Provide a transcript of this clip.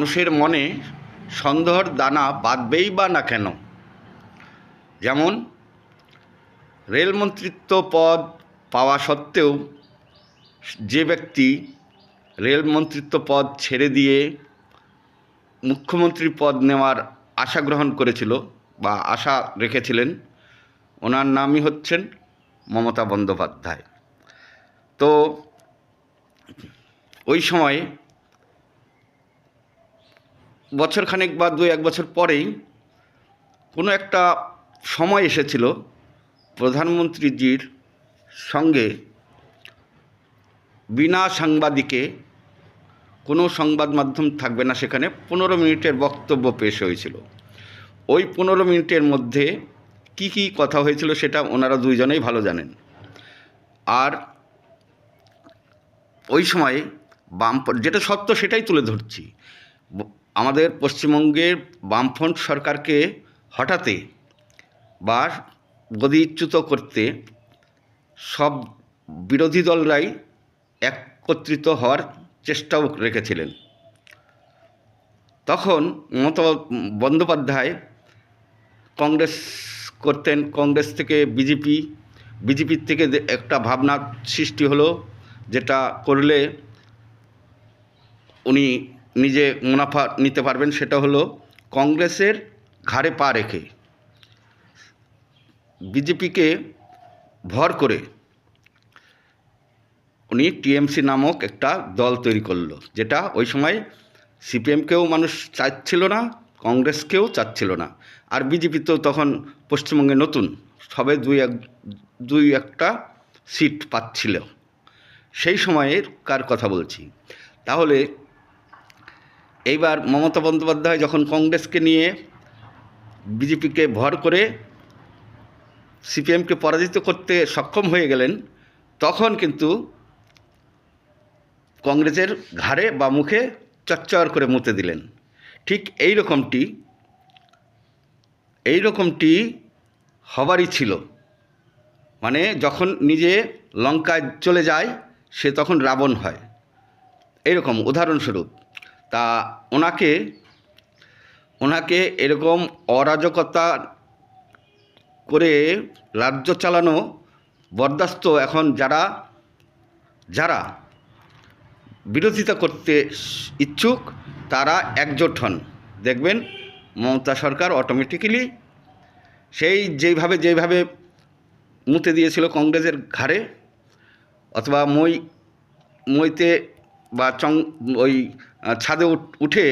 মানুষের মনে সন্দেহের দানা বাঁধবেই বা না কেন? যেমন রেলমন্ত্রিত্ব পদ পাওয়া সত্ত্বেও যে ব্যক্তি রেলমন্ত্রিত্ব পদ ছেড়ে দিয়ে মুখ্যমন্ত্রী পদ নেওয়ার আশা গ্রহণ করেছিল বা আশা রেখেছিলেন, ওনার নামই হচ্ছেন মমতা বন্দ্যোপাধ্যায়। তো ওই সময়ে বছরখানেক বা এক বছর পরেই কোনো একটা সময় এসেছিল প্রধানমন্ত্রীজির সঙ্গে বিনা সাংবাদিকে, কোনো সংবাদ মাধ্যম থাকবে না সেখানে, 15 মিনিটের বক্তব্য পেশ হয়েছিল। ওই 15 মিনিটের মধ্যে কি কি কথা হয়েছিল সেটা ওনারা দুইজনেই ভালো জানেন। আর ওই সময়ে যেটা সত্য সেটাই তুলে ধরছি, আমাদের পশ্চিমবঙ্গের বামফ্রন্ট সরকারকে হঠাতে বা গদিচ্যুত করতে সব বিরোধী দলরাই একত্রিত হওয়ার চেষ্টাও রেখেছিলেন। তখন মমতা বন্দ্যোপাধ্যায় কংগ্রেস করতেন, কংগ্রেস থেকে বিজেপির থেকে একটা ভাবনা সৃষ্টি হলো, যেটা করলে উনি নিজে মুনাফা নিতে পারবেন। সেটা হলো কংগ্রেসের ঘাড়ে পা রেখে বিজেপিকে ভর করে উনি টিএমসি নামক একটা দল তৈরি করলো, যেটা ওই সময় সিপিএমকেও মানুষ চাচ্ছিল না, কংগ্রেসকেও চাচ্ছিল না। আর বিজেপি তো তখন পশ্চিমবঙ্গে নতুন, সবে দুই একটা সিট পাচ্ছিল। সেই সময়ের কার কথা বলছি। তাহলে এইবার মমতা বন্দ্যোপাধ্যায় যখন কংগ্রেসকে নিয়ে বিজেপিকে ভর করে সিপিএমকে পরাজিত করতে সক্ষম হয়ে গেলেন, তখন কিন্তু কংগ্রেসের ঘাড়ে বা মুখে চচ্চর করে মুতে দিলেন। ঠিক এই রকমটি হবারই ছিল। মানে যখন নিজে লঙ্কায় চলে যায় সে তখন রাবণ হয়, এইরকম উদাহরণস্বরূপ। তা ওনাকে এরকম অরাজকতা করে রাজ্য চালানো বরদাস্ত এখন যারা বিরোধিতা করতে ইচ্ছুক তারা একজোট হন, দেখবেন মমতা সরকার অটোমেটিক্যালি সেই যেইভাবে মুতে দিয়েছিল কংগ্রেসের ঘাড়ে, অথবা মইতে বা ওই ছাদে উঠে